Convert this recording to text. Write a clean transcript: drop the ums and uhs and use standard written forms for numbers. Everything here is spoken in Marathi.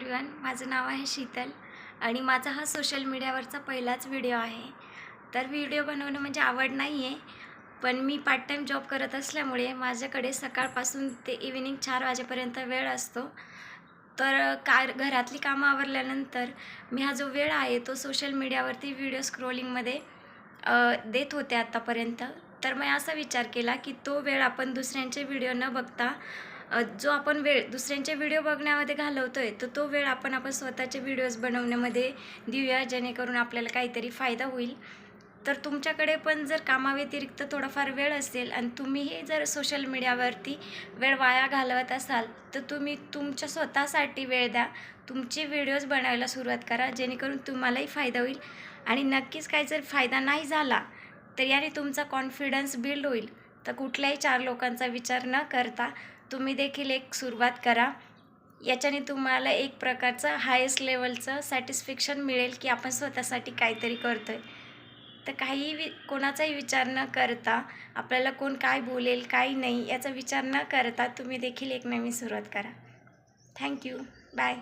एव्हरीवन, माझं नाव आहे शीतल आणि माझा हा सोशल मीडियावरचा पहिलाच व्हिडिओ आहे. तर व्हिडिओ बनवणं म्हणजे आवड नाही आहे, पण मी पार्ट टाईम जॉब करत असल्यामुळे माझ्याकडे सकाळपासून ते इव्हिनिंग 4 वाजेपर्यंत वेळ असतो. तर घरातली कामं आवरल्यानंतर मी हा जो वेळ आहे तो सोशल मीडियावरती व्हिडिओ स्क्रोलिंगमध्ये देत होते आत्तापर्यंत. तर मी असा विचार केला की तो वेळ आपण दुसऱ्यांचे व्हिडिओ न बघता जो आपण वेळ दुसऱ्यांचे व्हिडिओ बघण्यामध्ये घालवतोय, तर तो वेळ आपण स्वतःचे व्हिडिओज बनवण्यामध्ये देऊया, जेणेकरून आपल्याला काहीतरी फायदा होईल. तर तुमच्याकडे पण जर कामाव्यतिरिक्त थोडाफार वेळ असेल आणि तुम्हीही जर सोशल मीडियावरती वेळ वाया घालवत असाल, तर तुम्ही तुमच्या स्वतःसाठी वेळ द्या. तुमचे व्हिडिओज बनायला सुरुवात करा, जेणेकरून तुम्हालाही फायदा होईल. आणि नक्कीच काही जर फायदा नाही झाला, तर याने तुमचा कॉन्फिडन्स बिल्ड होईल. तर कुठल्याही 4 लोकांचा विचार न करता तुम्ही देखील एक सुरुवात करा. याच्याने तुम्हाला एक प्रकारचं हायेस्ट लेवलचं सॅटिस्फॅक्शन मिळेल की आपण स्वतःसाठी काहीतरी करतोय. तर कोणाचाही विचार न करता, आपल्याला कोण काय बोलेल, काय नाही याचा विचार न करता तुम्ही देखील एक नवीन सुरुवात करा. Thank you. बाय.